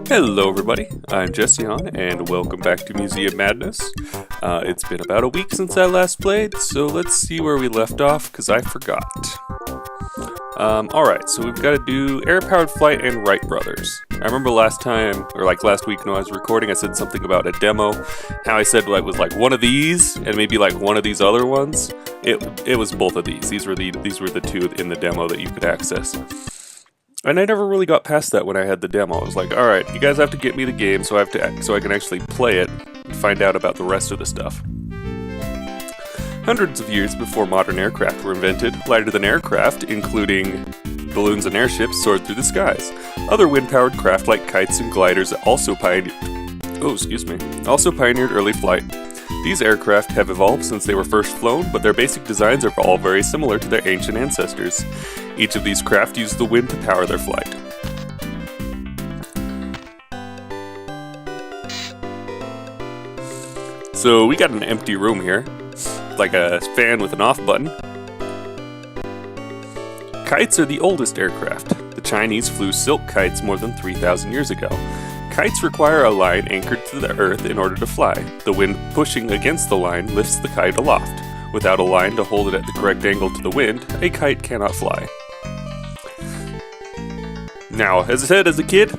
Hello everybody, I'm Jession, and welcome back to Museum Madness. It's been about a week since I last played, so let's see where we left off, because I forgot. Alright, so we've got to do Air-Powered Flight and Wright Brothers. I remember last time, or like last week when I was recording, I said something about a demo, how I said it was like one of these, and maybe like one of these other ones. It was both of these. These were the two in the demo that you could access. And I never really got past that when I had the demo. I was like, alright, you guys have to get me the game so I can actually play it and find out about the rest of the stuff. Hundreds of years before modern aircraft were invented, lighter-than aircraft, including balloons and airships, soared through the skies. Other wind-powered craft like kites and gliders also pioneered early flight. These aircraft have evolved since they were first flown, but their basic designs are all very similar to their ancient ancestors. Each of these craft use the wind to power their flight. So we got an empty room here, like a fan with an off button. Kites are the oldest aircraft. The Chinese flew silk kites more than 3,000 years ago. Kites require a line anchored to the earth in order to fly. The wind pushing against the line lifts the kite aloft. Without a line to hold it at the correct angle to the wind, a kite cannot fly. Now, as I said as a kid,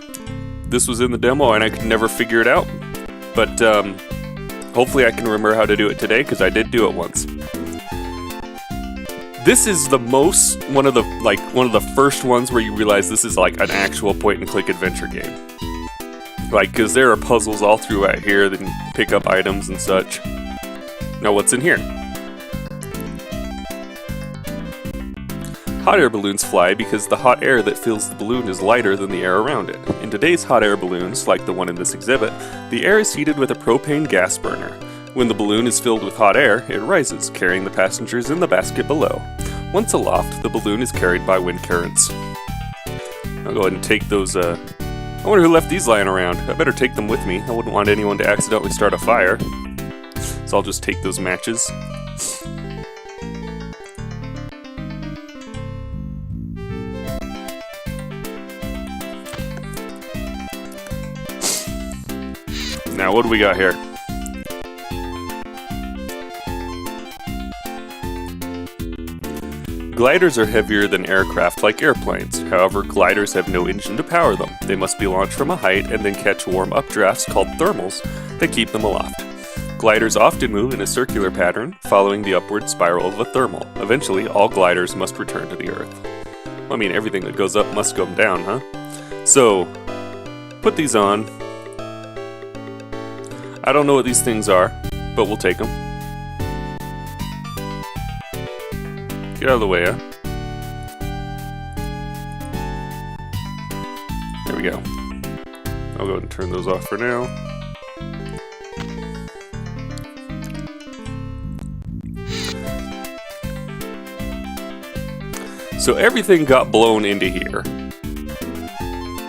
this was in the demo and I could never figure it out. But hopefully I can remember how to do it today, because I did do it once. This is one of the first ones where you realize this is like an actual point-and-click adventure game. Like, because there are puzzles all throughout here that you can pick up items and such. Now, what's in here? Hot air balloons fly because the hot air that fills the balloon is lighter than the air around it. In today's hot air balloons, like the one in this exhibit, the air is heated with a propane gas burner. When the balloon is filled with hot air, it rises, carrying the passengers in the basket below. Once aloft, the balloon is carried by wind currents. I'll go ahead and take those, I wonder who left these lying around. I better take them with me. I wouldn't want anyone to accidentally start a fire. So I'll just take those matches. Now, what do we got here? Gliders are heavier than aircraft like airplanes. However, gliders have no engine to power them. They must be launched from a height and then catch warm updrafts called thermals that keep them aloft. Gliders often move in a circular pattern, following the upward spiral of a thermal. Eventually, all gliders must return to the Earth. Well, I mean, everything that goes up must come down, huh? So, put these on. I don't know what these things are, but we'll take them. Get out of the way, huh? There we go. I'll go ahead and turn those off for now. So everything got blown into here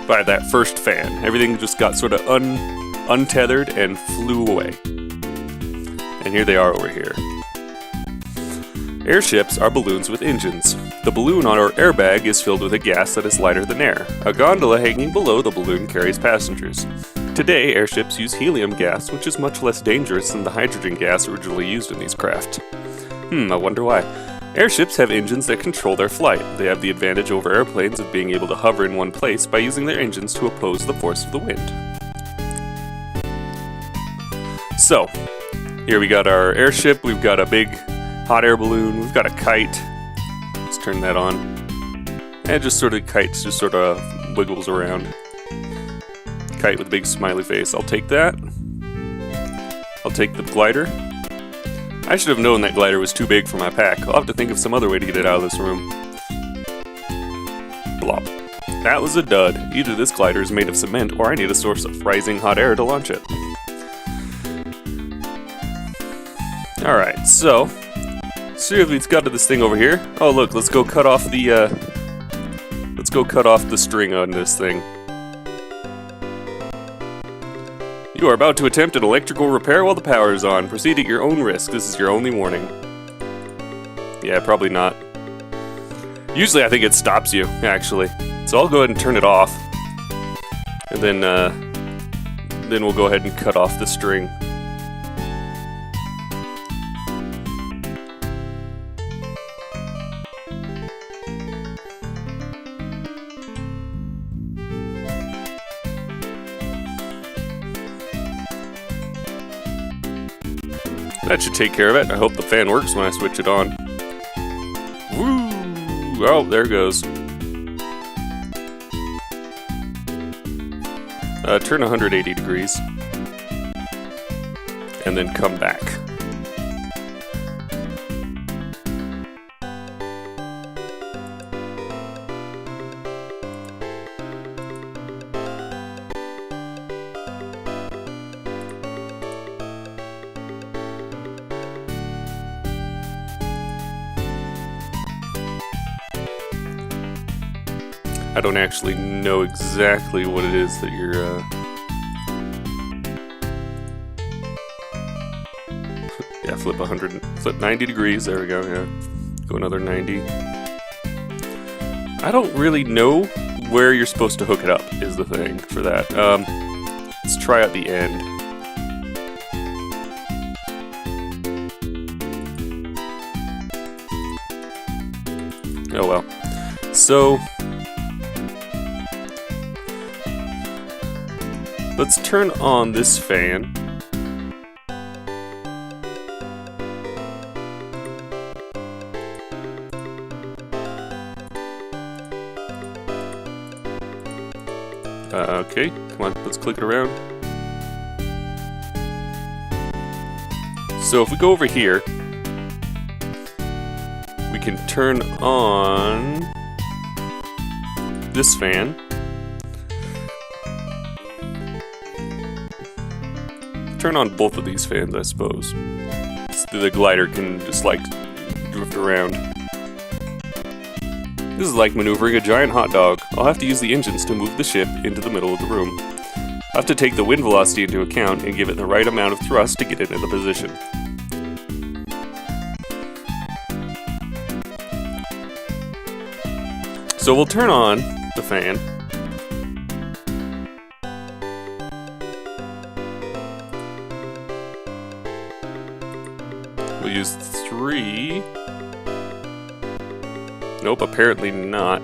by that first fan. Everything just got sort of untethered and flew away. And here they are over here. Airships are balloons with engines. The balloon on our airbag is filled with a gas that is lighter than air. A gondola hanging below the balloon carries passengers. Today, airships use helium gas, which is much less dangerous than the hydrogen gas originally used in these craft. I wonder why. Airships have engines that control their flight. They have the advantage over airplanes of being able to hover in one place by using their engines to oppose the force of the wind. So, here we got our airship, we've got a big hot air balloon, we've got a kite. Let's turn that on. And kites just sort of wiggles around. Kite with a big smiley face. I'll take that. I'll take the glider. I should have known that glider was too big for my pack. I'll have to think of some other way to get it out of this room. Blop. That was a dud. Either this glider is made of cement or I need a source of rising hot air to launch it. Alright, so see if it's got to this thing over here. Oh look, let's go cut off the string on this thing. You are about to attempt an electrical repair while the power is on. Proceed at your own risk. This is your only warning. Yeah, probably not. Usually I think it stops you, actually. So I'll go ahead and turn it off. And then we'll go ahead and cut off the string. That should take care of it. I hope the fan works when I switch it on. Woo! Oh, there it goes. Turn 180 degrees. And then come back. I don't actually know exactly what it is that you're, yeah, flip 90 degrees, there we go, yeah. Go another 90. I don't really know where you're supposed to hook it up, is the thing for that. Let's try out the end. Oh well. So, let's turn on this fan. Okay, come on, let's click it around. So if we go over here, we can turn on this fan. Turn on both of these fans, I suppose. So the glider can just like drift around. This is like maneuvering a giant hot dog. I'll have to use the engines to move the ship into the middle of the room. I'll have to take the wind velocity into account and give it the right amount of thrust to get it into position. So we'll turn on the fan. We'll use 3. Nope, apparently not.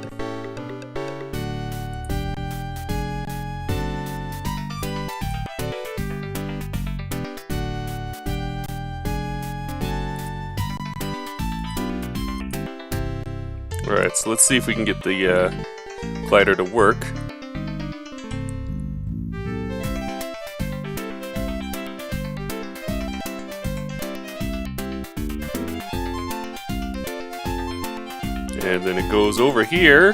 Alright, so let's see if we can get the glider to work. And then it goes over here.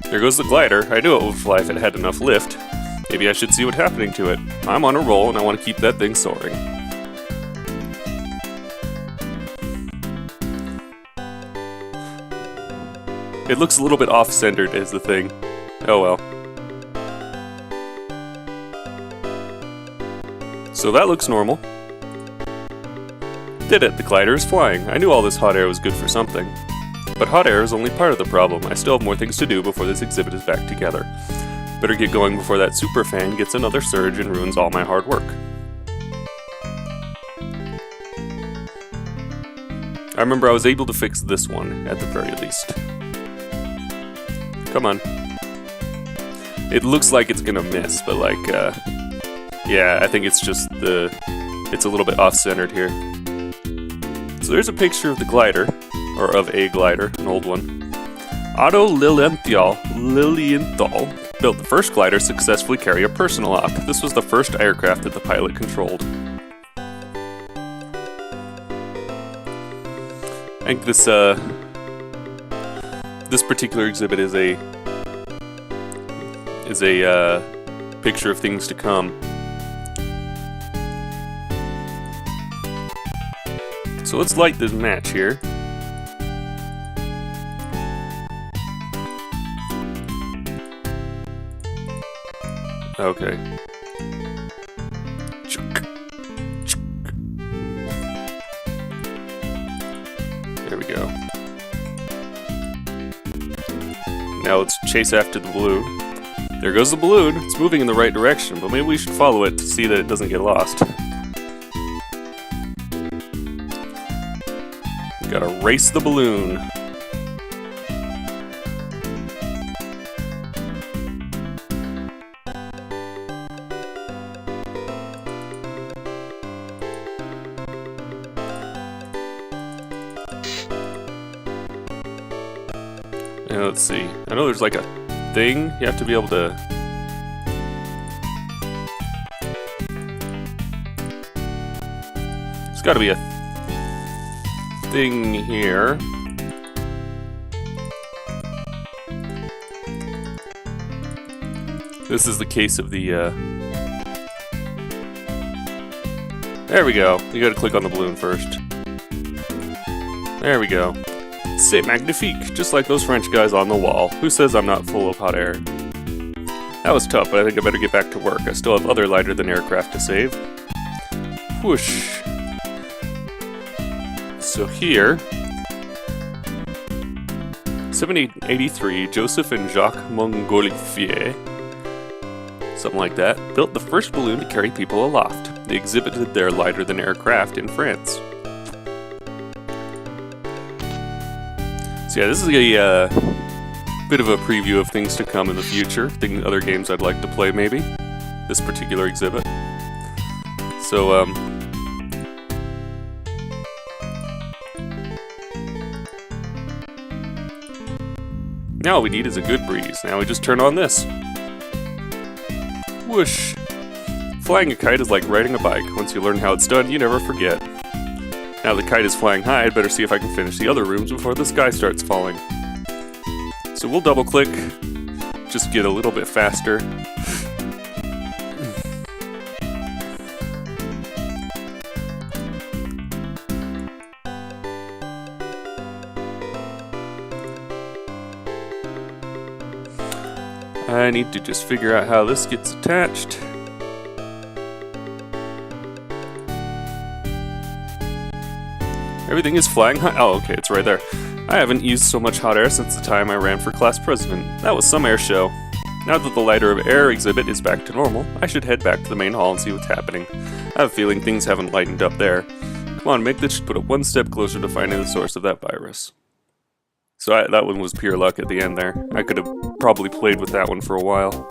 There goes the glider. I knew it would fly if it had enough lift. Maybe I should see what's happening to it. I'm on a roll and I want to keep that thing soaring. It looks a little bit off-centered is the thing. Oh well. So that looks normal. Did it, the glider is flying. I knew all this hot air was good for something. But hot air is only part of the problem. I still have more things to do before this exhibit is back together. Better get going before that super fan gets another surge and ruins all my hard work. I remember I was able to fix this one, at the very least. Come on. It looks like it's gonna miss, but like, yeah, I think it's just it's a little bit off-centered here. So there's a picture of the glider, or of a glider, an old one. Otto Lilienthal built the first glider to successfully carry a personal op. This was the first aircraft that the pilot controlled. I think this particular exhibit is a picture of things to come. So let's light this match here. Okay. There we go. Now let's chase after the balloon. There goes the balloon. It's moving in the right direction, but maybe we should follow it to see that it doesn't get lost. Gotta race the balloon. Now let's see. I know there's like a thing you have to be able to... There's gotta be a thing here. This is the case of the, There we go. You gotta click on the balloon first. There we go. C'est magnifique, just like those French guys on the wall. Who says I'm not full of hot air? That was tough, but I think I better get back to work. I still have other lighter-than-air craft to save. Whoosh. So here, 1783, Joseph and Jacques Montgolfier, something like that, built the first balloon to carry people aloft. They exhibited their lighter-than-air craft in France. So yeah, this is a bit of a preview of things to come in the future, other games I'd like to play maybe, this particular exhibit. So, now all we need is a good breeze. Now we just turn on this. Whoosh! Flying a kite is like riding a bike. Once you learn how it's done, you never forget. Now the kite is flying high, I'd better see if I can finish the other rooms before the sky starts falling. So we'll double click, just get a little bit faster. I need to just figure out how this gets attached. Everything is flying high. Oh, okay, it's right there. I haven't used so much hot air since the time I ran for class president. That was some air show. Now that the lighter of air exhibit is back to normal, I should head back to the main hall and see what's happening. I have a feeling things haven't lightened up there. Come on, make this put it one step closer to finding the source of that virus. So that one was pure luck at the end there. I could have probably played with that one for a while.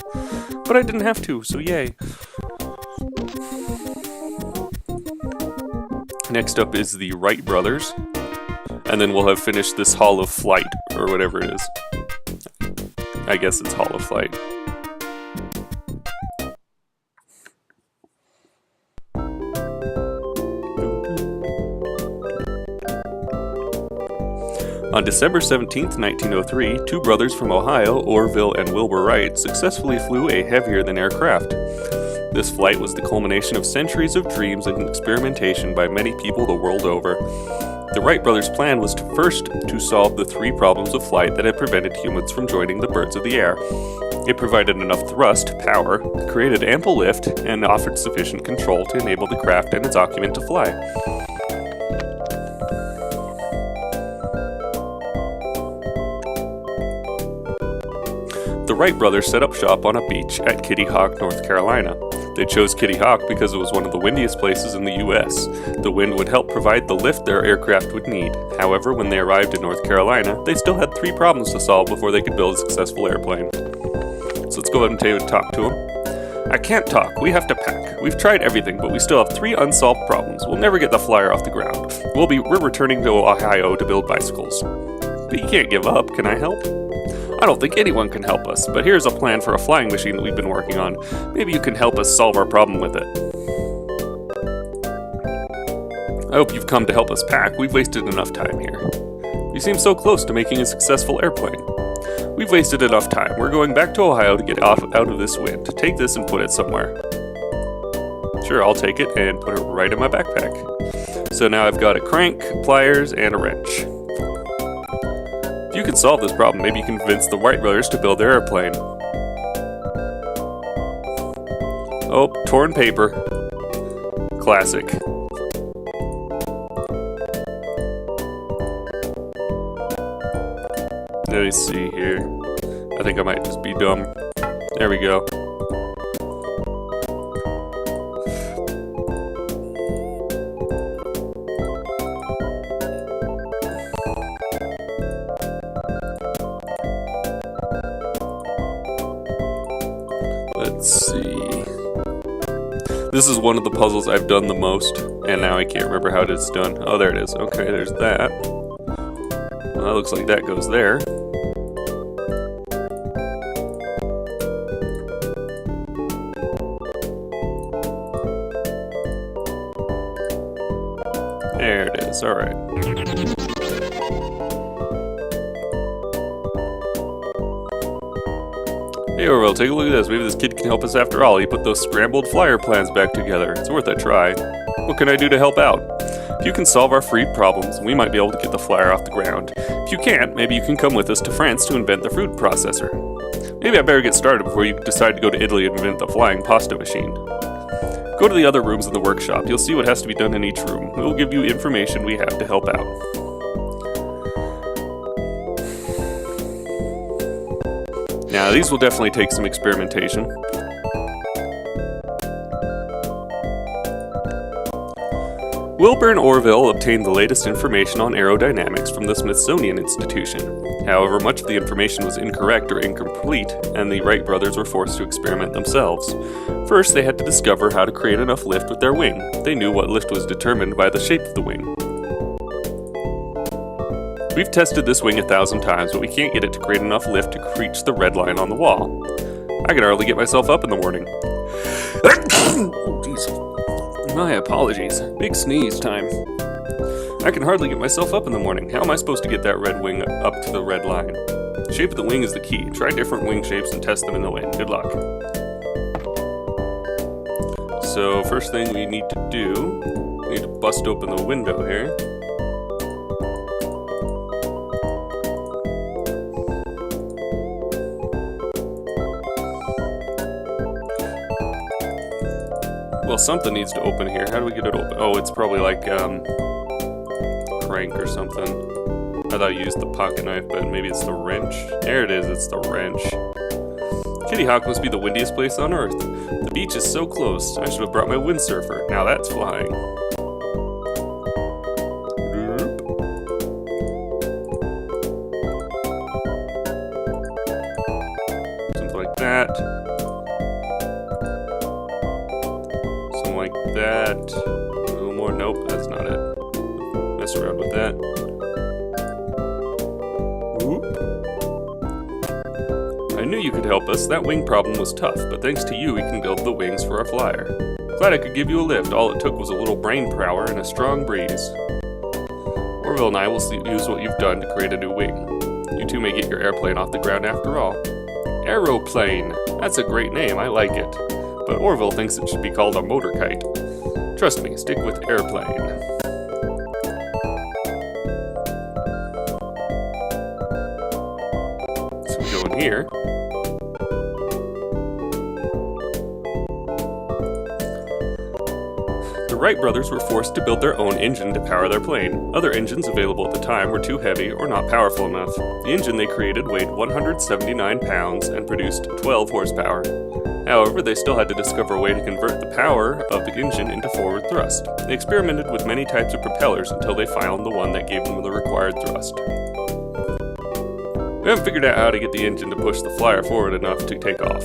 But I didn't have to, so yay. Next up is the Wright brothers. And then we'll have finished this Hall of Flight, or whatever it is. I guess it's Hall of Flight. On December 17th, 1903, two brothers from Ohio, Orville and Wilbur Wright, successfully flew a heavier-than-air craft. This flight was the culmination of centuries of dreams and experimentation by many people the world over. The Wright brothers' plan was first to solve the three problems of flight that had prevented humans from joining the birds of the air. It provided enough thrust, power, created ample lift, and offered sufficient control to enable the craft and its occupant to fly. The Wright brothers set up shop on a beach at Kitty Hawk, North Carolina. They chose Kitty Hawk because it was one of the windiest places in the U.S. The wind would help provide the lift their aircraft would need. However, when they arrived in North Carolina, they still had three problems to solve before they could build a successful airplane. So let's go ahead and talk to them. I can't talk. We have to pack. We've tried everything, but we still have three unsolved problems. We'll never get the flyer off the ground. We're returning to Ohio to build bicycles. But you can't give up. Can I help? I don't think anyone can help us, but here's a plan for a flying machine that we've been working on. Maybe you can help us solve our problem with it. I hope you've come to help us pack. We've wasted enough time here. You seem so close to making a successful airplane. We've wasted enough time. We're going back to Ohio to get out of this wind. Take this and put it somewhere. Sure, I'll take it and put it right in my backpack. So now I've got a crank, pliers, and a wrench. If you can solve this problem, maybe you can convince the Wright brothers to build their airplane. Oh, torn paper. Classic. Let me see here. I think I might just be dumb. There we go. Let's see. This is one of the puzzles I've done the most, and now I can't remember how it's done. Oh, there it is. Okay, there's that. Well, that looks like that goes there. There it is. Alright. Hey Orville, take a look at this. Maybe this kid can help us after all. He put those scrambled flyer plans back together. It's worth a try. What can I do to help out? If you can solve our fruit problems, we might be able to get the flyer off the ground. If you can't, maybe you can come with us to France to invent the fruit processor. Maybe I better get started before you decide to go to Italy and invent the flying pasta machine. Go to the other rooms in the workshop. You'll see what has to be done in each room. We'll give you information we have to help out. Now, these will definitely take some experimentation. Wilbur and Orville obtained the latest information on aerodynamics from the Smithsonian Institution. However, much of the information was incorrect or incomplete, and the Wright brothers were forced to experiment themselves. First, they had to discover how to create enough lift with their wing. They knew what lift was determined by the shape of the wing. We've tested this wing 1,000 times, but we can't get it to create enough lift to reach the red line on the wall. I can hardly get myself up in the morning. Oh, jeez. My apologies. Big sneeze time. I can hardly get myself up in the morning. How am I supposed to get that red wing up to the red line? The shape of the wing is the key. Try different wing shapes and test them in the wind. Good luck. So, first thing we need to do, we need to bust open the window here. Well, something needs to open here. How do we get it open? Oh, it's probably like, crank or something. I thought I used the pocket knife, but maybe it's the wrench. There it is, it's the wrench. Kitty Hawk must be the windiest place on Earth. The beach is so close. I should have brought my windsurfer. Now that's flying. Something like that. Something like that. A little more. Nope, that's not it. Mess around with that. I knew you could help us. That wing problem was tough, but thanks to you, we can build the wings for our flyer. Glad I could give you a lift. All it took was a little brain power and a strong breeze. Orville and I will use what you've done to create a new wing. You two may get your airplane off the ground after all. Aeroplane! That's a great name, I like it. But Orville thinks it should be called a motor kite. Trust me, stick with airplane. So we go in here. The Wright brothers were forced to build their own engine to power their plane. Other engines available at the time were too heavy or not powerful enough. The engine they created weighed 179 pounds and produced 12 horsepower. However, they still had to discover a way to convert the power of the engine into forward thrust. They experimented with many types of propellers until they found the one that gave them the required thrust. We haven't figured out how to get the engine to push the flyer forward enough to take off.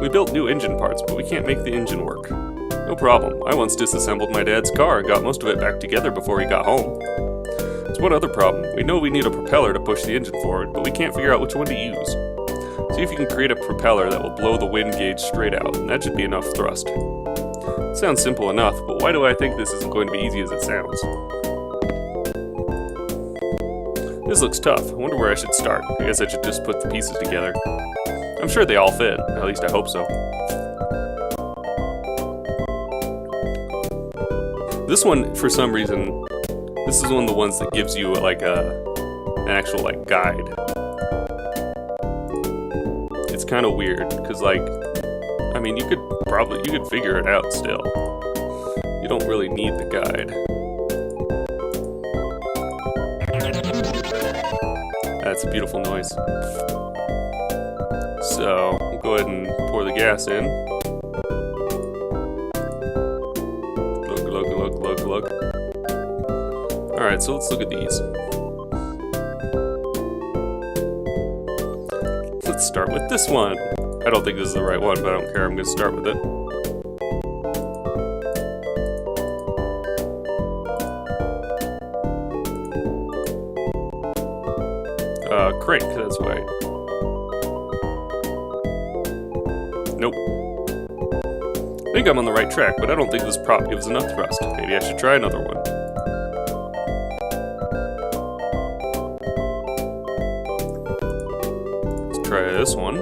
We built new engine parts, but we can't make the engine work. No problem. I once disassembled my dad's car and got most of it back together before he got home. So what other problem? We know we need a propeller to push the engine forward, but we can't figure out which one to use. See if you can create a propeller that will blow the wind gauge straight out, and that should be enough thrust. It sounds simple enough, but why do I think this isn't going to be easy as it sounds? This looks tough. I wonder where I should start. I guess I should just put the pieces together. I'm sure they all fit. At least I hope so. This one, for some reason, this is one of the ones that gives you like an actual like guide. It's kind of weird because like, I mean, you could figure it out still. You don't really need the guide. That's a beautiful noise. So, we'll go ahead and pour the gas in. Glug. Alright, so let's look at these. Let's start with this one. I don't think this is the right one, but I don't care. I'm going to start with it. Crank, that's right. Nope. I think I'm on the right track, but I don't think this prop gives enough thrust. Maybe I should try another one. Let's try this one.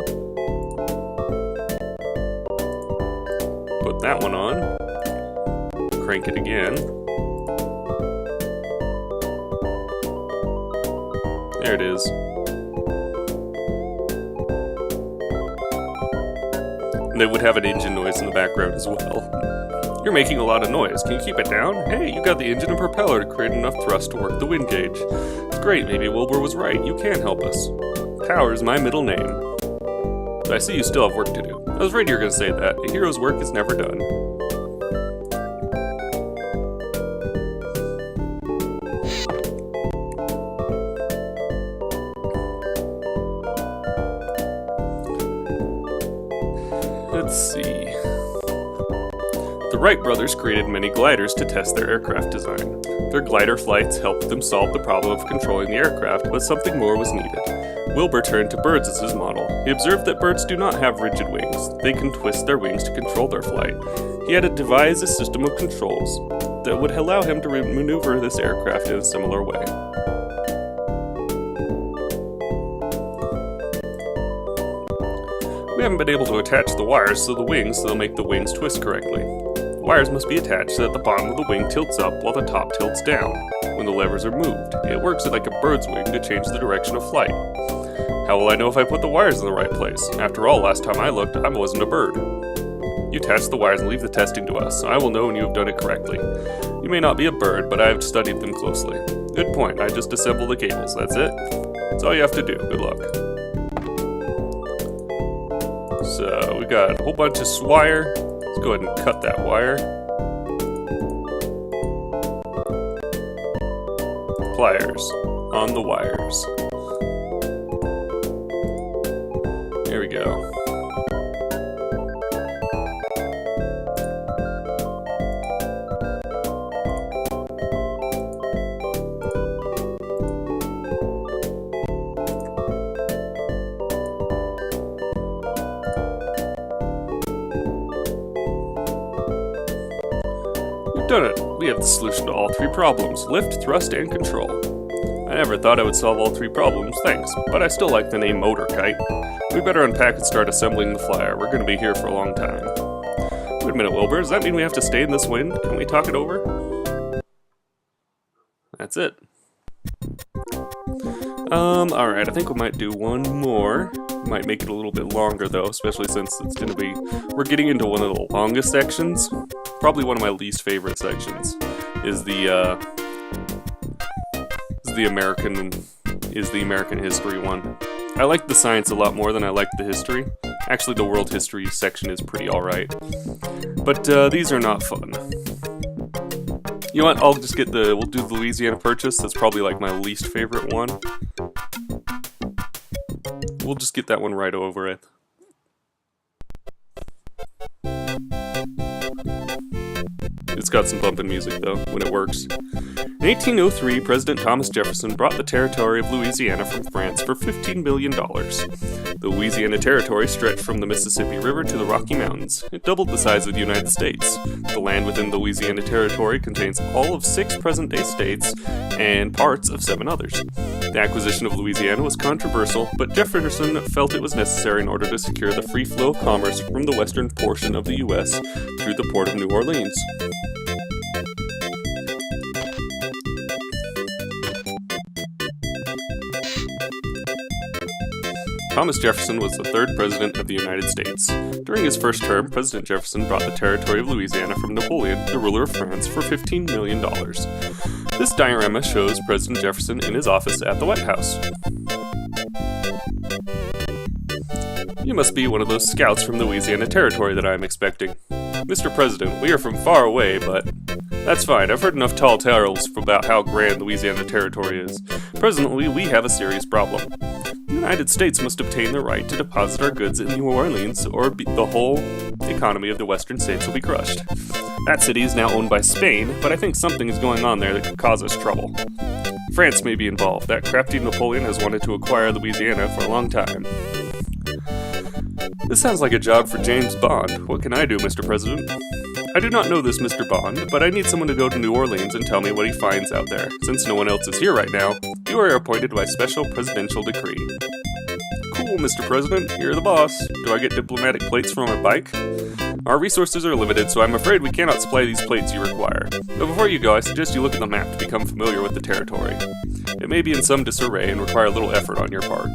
Put that one on. Crank it again. There it is. And it would have an engine noise in the background as well. You're making a lot of noise. Can you keep it down? Hey, you got the engine and propeller to create enough thrust to work the wind gauge. It's great, maybe Wilbur was right. You can help us. Power is my middle name. But I see you still have work to do. I was afraid you were going to say that. A hero's work is never done. Let's see. The Wright brothers created many gliders to test their aircraft design. Their glider flights helped them solve the problem of controlling the aircraft, but something more was needed. Wilbur turned to birds as his model. He observed that birds do not have rigid wings. They can twist their wings to control their flight. He had to devise a system of controls that would allow him to maneuver this aircraft in a similar way. We haven't been able to attach the wires to the wings so they'll make the wings twist correctly. The wires must be attached so that the bottom of the wing tilts up while the top tilts down when the levers are moved. It works like a bird's wing to change the direction of flight. How will I know if I put the wires in the right place? After all, last time I looked, I wasn't a bird. You attach the wires and leave the testing to us, so I will know when you have done it correctly. You may not be a bird, but I have studied them closely. Good point, I just assemble the cables, that's it. That's all you have to do, good luck. So, we got a whole bunch of wire. Let's go ahead and cut that wire. Pliers on the wires. There we go. Done it! We have the solution to all three problems: lift, thrust, and control. I never thought I would solve all three problems, thanks, but I still like the name Motor Kite. We better unpack and start assembling the flyer. We're gonna be here for a long time. Wait a minute, Wilbur, does that mean we have to stay in this wind? Can we talk it over? That's it. Alright, I think we might do one more. Might make it a little bit longer though, especially since it's gonna be... We're getting into one of the longest sections. Probably one of my least favorite sections is the American history one. I like the science a lot more than I like the history. Actually, the world history section is pretty alright. But these are not fun. You know what, I'll just get we'll do the Louisiana Purchase. That's probably like my least favorite one. We'll just get that one right over it. It's got some bumping music though, when it works. In 1803, President Thomas Jefferson bought the territory of Louisiana from France for $15 million. The Louisiana Territory stretched from the Mississippi River to the Rocky Mountains. It doubled the size of the United States. The land within the Louisiana Territory contains all of 6 present-day states and parts of 7 others. The acquisition of Louisiana was controversial, but Jefferson felt it was necessary in order to secure the free flow of commerce from the western portion of the U.S. through the port of New Orleans. Thomas Jefferson was the 3rd President of the United States. During his first term, President Jefferson bought the territory of Louisiana from Napoleon, the ruler of France, for $15 million. This diorama shows President Jefferson in his office at the White House. You must be one of those scouts from the Louisiana Territory that I am expecting. Mr. President, we are from far away, but that's fine. I've heard enough tall tales about how grand Louisiana Territory is. Presently, we have a serious problem. The United States must obtain the right to deposit our goods in New Orleans, or the whole economy of the western states will be crushed. That city is now owned by Spain, but I think something is going on there that could cause us trouble. France may be involved. That crafty Napoleon has wanted to acquire Louisiana for a long time. This sounds like a job for James Bond. What can I do, Mr. President? I do not know this Mr. Bond, but I need someone to go to New Orleans and tell me what he finds out there. Since no one else is here right now, you are appointed by special presidential decree. Cool, Mr. President. You're the boss. Do I get diplomatic plates for my bike? Our resources are limited, so I'm afraid we cannot supply these plates you require. But before you go, I suggest you look at the map to become familiar with the territory. It may be in some disarray and require a little effort on your part.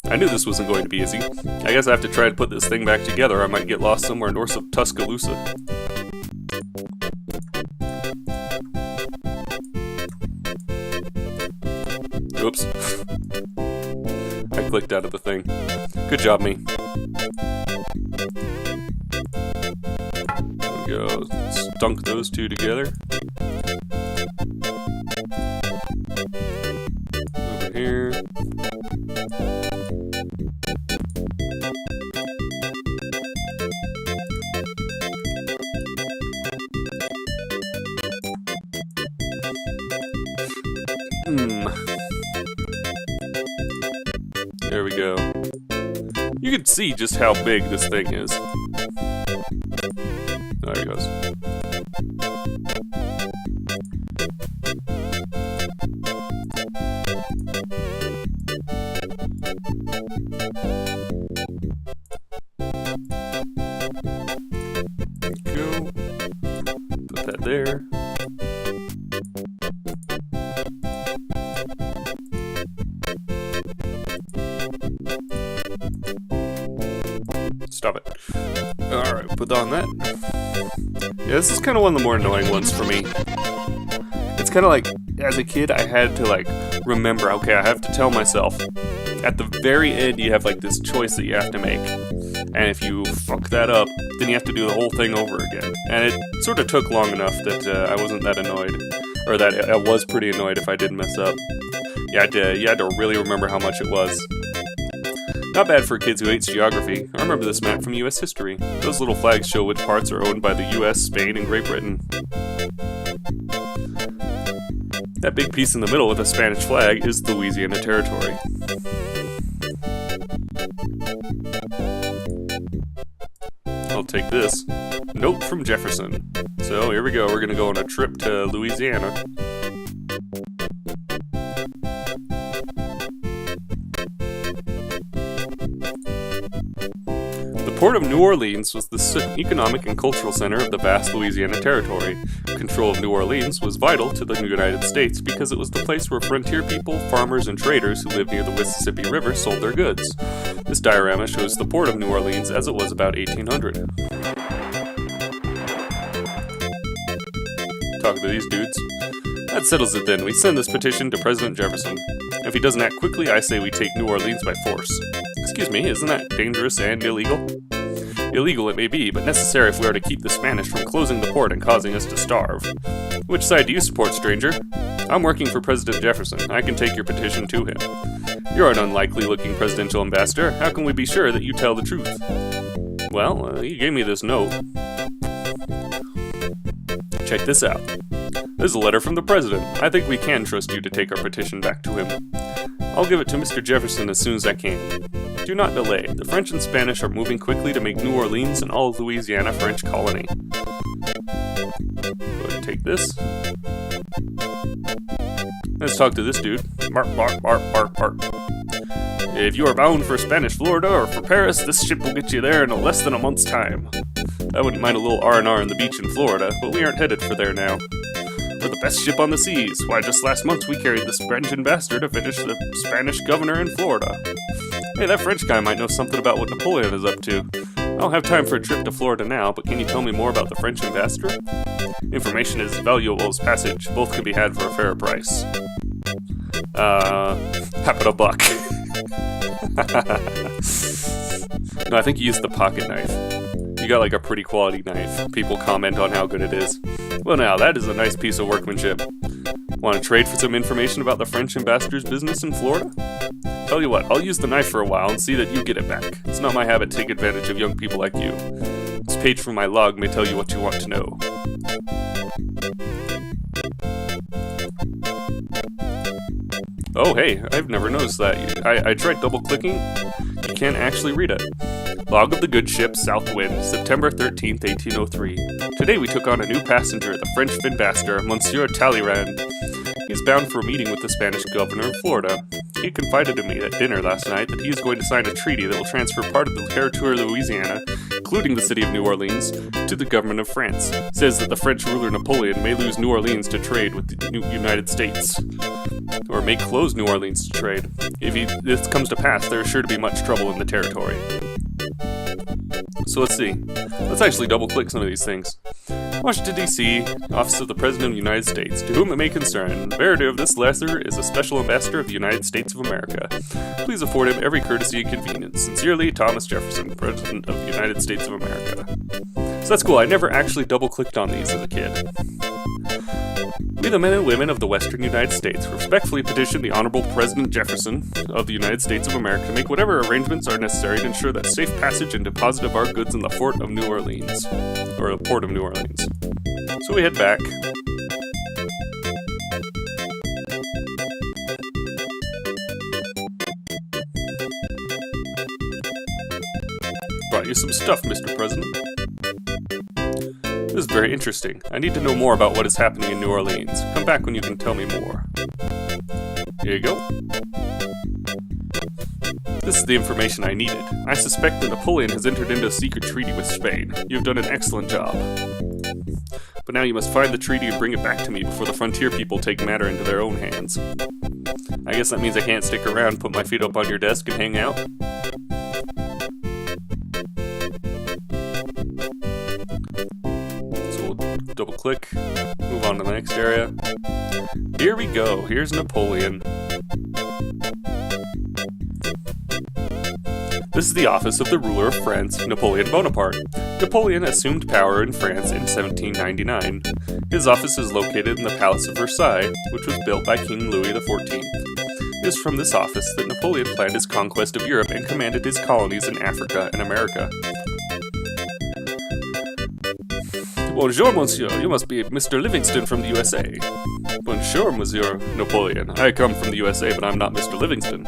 I knew this wasn't going to be easy. I guess I have to try to put this thing back together. I might get lost somewhere north of Tuscaloosa. Oops. I clicked out of the thing. Good job, me. There we go. Stunk those two together. Over here. There we go. You can see just how big this thing is. There he goes. Go. Put that there. Stop it. Alright, put on that. Yeah, this is kind of one of the more annoying ones for me. It's kind of like, as a kid, I had to, remember, okay, I have to tell myself, at the very end, you have, this choice that you have to make. And if you fuck that up, then you have to do the whole thing over again. And it sort of took long enough that I wasn't that annoyed. Or that I was pretty annoyed if I did mess up. You had to really remember how much it was. Not bad for kids who hates geography. I remember this map from U.S. history. Those little flags show which parts are owned by the U.S., Spain, and Great Britain. That big piece in the middle with a Spanish flag is the Louisiana Territory. I'll take this. Note from Jefferson. So here we go, we're gonna go on a trip to Louisiana. The port of New Orleans was the economic and cultural center of the vast Louisiana Territory. Control of New Orleans was vital to the United States because it was the place where frontier people, farmers, and traders who lived near the Mississippi River sold their goods. This diorama shows the port of New Orleans as it was about 1800. Talking to these dudes. That settles it then. We send this petition to President Jefferson. If he doesn't act quickly, I say we take New Orleans by force. Excuse me, isn't that dangerous and illegal? Illegal it may be, but necessary if we are to keep the Spanish from closing the port and causing us to starve. Which side do you support, stranger? I'm working for President Jefferson. I can take your petition to him. You're an unlikely-looking presidential ambassador. How can we be sure that you tell the truth? Well, he gave me this note. Check this out. This is a letter from the president. I think we can trust you to take our petition back to him. I'll give it to Mr. Jefferson as soon as I can. Do not delay. The French and Spanish are moving quickly to make New Orleans and all of Louisiana a French colony. Go ahead and take this. Let's talk to this dude. Bark, bark, bark, bark, bark. If you are bound for Spanish Florida or for Paris, this ship will get you there in less than a month's time. I wouldn't mind a little R&R on the beach in Florida, but we aren't headed for there now. We're the best ship on the seas. Why, just last month we carried this French ambassador to finish the Spanish governor in Florida. Hey, that French guy might know something about what Napoleon is up to. I don't have time for a trip to Florida now, but can you tell me more about the French ambassador? Information is valuable as passage. Both can be had for a fair price. Half a buck. No, I think you used the pocket knife. You got like a pretty quality knife. People comment on how good it is. Well now, that is a nice piece of workmanship. Want to trade for some information about the French ambassador's business in Florida? Tell you what, I'll use the knife for a while and see that you get it back. It's not my habit to take advantage of young people like you. This page from my log may tell you what you want to know. Oh hey, I've never noticed that. I tried double-clicking. You can't actually read it. Log of the good ship Southwind, September 13th, 1803. Today we took on a new passenger, the French ambassador, Monsieur Talleyrand. He's bound for a meeting with the Spanish governor of Florida. He confided to me at dinner last night that he is going to sign a treaty that will transfer part of the territory of Louisiana, including the city of New Orleans, to the government of France. Says that the French ruler Napoleon may lose New Orleans to trade with the United States. Or may close New Orleans to trade. If this comes to pass, there is sure to be much trouble in the territory. So let's see. Let's actually double-click some of these things. Washington, D.C., Office of the President of the United States. To whom it may concern, the bearer of this letter is a special ambassador of the United States of America. Please afford him every courtesy and convenience. Sincerely, Thomas Jefferson, President of the United States of America. So that's cool. I never actually double-clicked on these as a kid. We, the men and women of the Western United States, respectfully petition the Honorable President Jefferson of the United States of America to make whatever arrangements are necessary to ensure that safe passage and deposit of our goods in the Fort of New Orleans. Or the Port of New Orleans. So we head back. Brought you some stuff, Mr. President. This is very interesting. I need to know more about what is happening in New Orleans. Come back when you can tell me more. Here you go. This is the information I needed. I suspect that Napoleon has entered into a secret treaty with Spain. You have done an excellent job. But now you must find the treaty and bring it back to me before the frontier people take matter into their own hands. I guess that means I can't stick around, put my feet up on your desk, and hang out. Double click, move on to the next area. Here we go, here's Napoleon. This is the office of the ruler of France, Napoleon Bonaparte. Napoleon assumed power in France in 1799. His office is located in the Palace of Versailles, which was built by King Louis XIV. It is from this office that Napoleon planned his conquest of Europe and commanded his colonies in Africa and America. Bonjour, monsieur. You must be Mr. Livingston from the USA. Bonjour, Monsieur Napoleon. I come from the USA, but I'm not Mr. Livingston.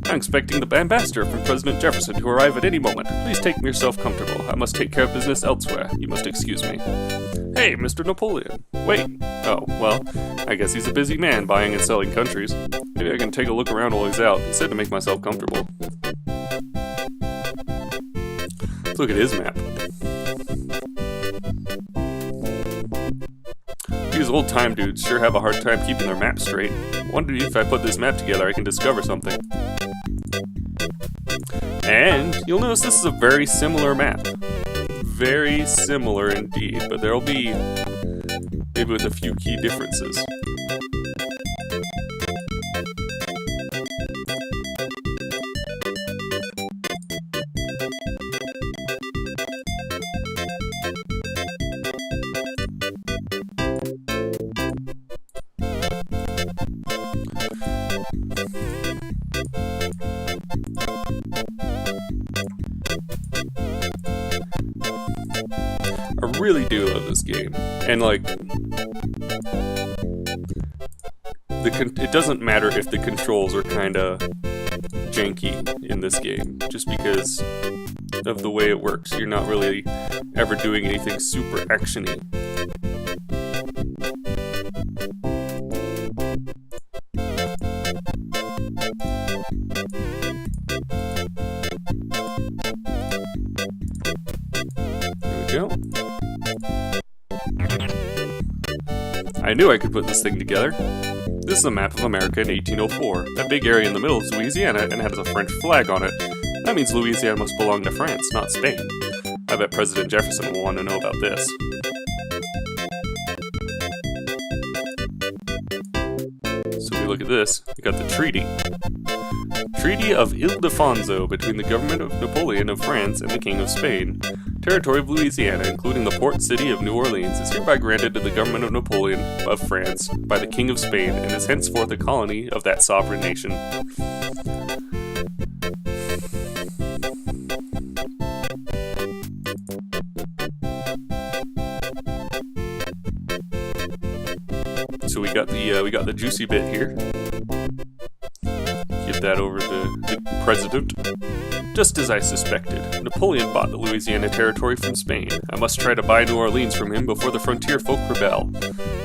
I'm expecting the ambassador from President Jefferson to arrive at any moment. Please take yourself comfortable. I must take care of business elsewhere. You must excuse me. Hey, Mr. Napoleon. Wait. Oh, well, I guess he's a busy man buying and selling countries. Maybe I can take a look around while he's out. He said to make myself comfortable. Let's look at his map. These old-time dudes sure have a hard time keeping their map straight. Wonder if I put this map together I can discover something. And you'll notice this is a very similar map. Very similar indeed, but there'll be maybe with a few key differences. I really do love this game, and like, it doesn't matter if the controls are kinda janky in this game, just because of the way it works. You're not really ever doing anything super actiony. There we go. I knew I could put this thing together. This is a map of America in 1804. That big area in the middle is Louisiana and has a French flag on it. That means Louisiana must belong to France, not Spain. I bet President Jefferson will want to know about this. So we look at this. We got the treaty. Treaty of Ildefonso between the government of Napoleon of France and the King of Spain. Territory of Louisiana, including the port city of New Orleans, is hereby granted to the government of Napoleon of France by the King of Spain and is henceforth a colony of that sovereign nation. So we got the juicy bit here. Give that over to the president. Just as I suspected, Napoleon bought the Louisiana Territory from Spain. I must try to buy New Orleans from him before the frontier folk rebel.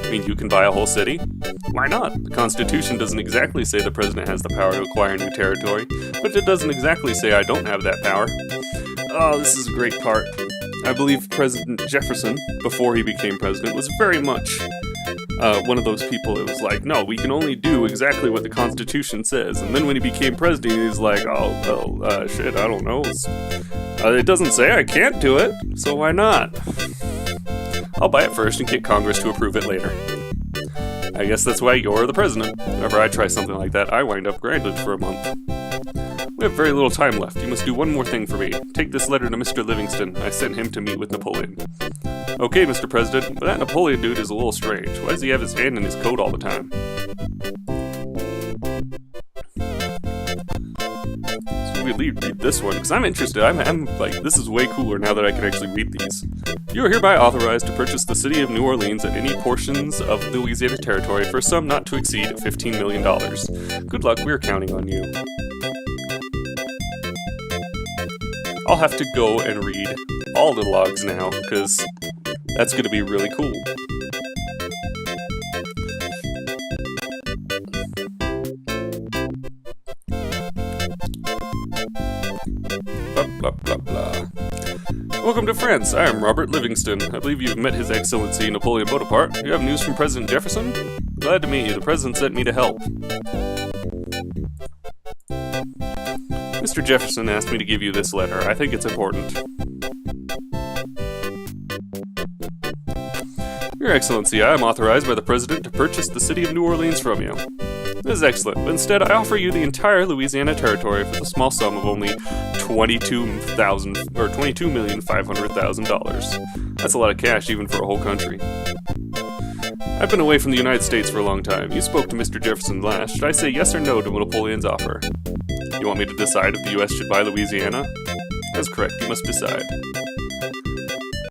I mean, you can buy a whole city? Why not? The Constitution doesn't exactly say the president has the power to acquire new territory, but it doesn't exactly say I don't have that power. Oh, this is a great part. I believe President Jefferson, before he became president, was very much one of those people that was like, no, we can only do exactly what the Constitution says. And then when he became president, he's like, oh, well, shit, I don't know. It doesn't say I can't do it, so why not? I'll buy it first and get Congress to approve it later. I guess that's why you're the president. Whenever I try something like that, I wind up grounded for a month. We have very little time left. You must do one more thing for me. Take this letter to Mr. Livingston. I sent him to meet with Napoleon. Okay, Mr. President, but that Napoleon dude is a little strange. Why does he have his hand in his coat all the time? So we read this one, because I'm interested. I'm like, this is way cooler now that I can actually read these. You are hereby authorized to purchase the city of New Orleans and any portions of the Louisiana Territory for a sum not to exceed $15 million. Good luck, we're counting on you. I'll have to go and read all the logs now, because that's going to be really cool. Blah, blah, blah, blah. Welcome to France. I am Robert Livingston. I believe you've met His Excellency Napoleon Bonaparte. You have news from President Jefferson? Glad to meet you. The President sent me to help. Mr. Jefferson asked me to give you this letter. I think it's important. Your Excellency, I am authorized by the President to purchase the city of New Orleans from you. This is excellent, but instead I offer you the entire Louisiana Territory for the small sum of only $22,500,000. That's a lot of cash even for a whole country. I've been away from the United States for a long time. You spoke to Mr. Jefferson last. Should I say yes or no to Napoleon's offer? You want me to decide if the U.S. should buy Louisiana? That's correct, you must decide.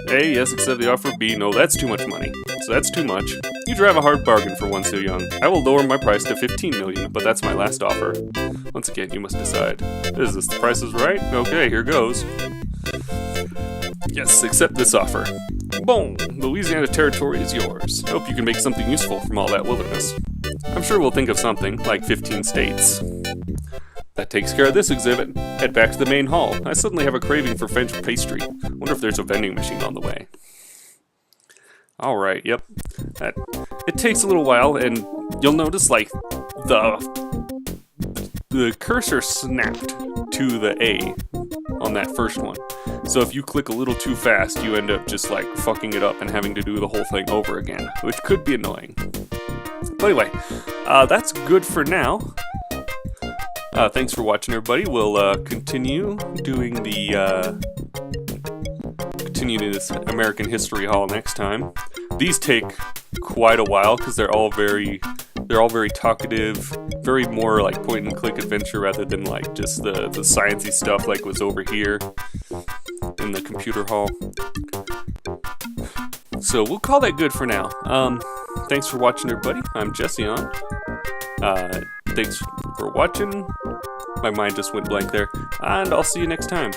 A, yes, accept the offer. B, no, that's too much money. So that's too much. You drive a hard bargain for one so young. I will lower my price to $15 million, but that's my last offer. Once again, you must decide. Is this the price is right? Okay, here goes. Yes, accept this offer. Boom! Louisiana Territory is yours. I hope you can make something useful from all that wilderness. I'm sure we'll think of something, like 15 states. That takes care of this exhibit. Head back to the main hall. I suddenly have a craving for French pastry. Wonder if there's a vending machine on the way. Alright, yep. It takes a little while, and you'll notice, like, the cursor snapped to the A on that first one. So if you click a little too fast, you end up just, like, fucking it up and having to do the whole thing over again, which could be annoying. But anyway, that's good for now. Thanks for watching, everybody. We'll continue doing this American History Hall next time. These take quite a while because they're all very talkative, very more like point and click adventure rather than like just the sciencey stuff like was over here in the computer hall. So we'll call that good for now. Thanks for watching, everybody. I'm Jesse on. Thanks for watching. My mind just went blank there. And I'll see you next time.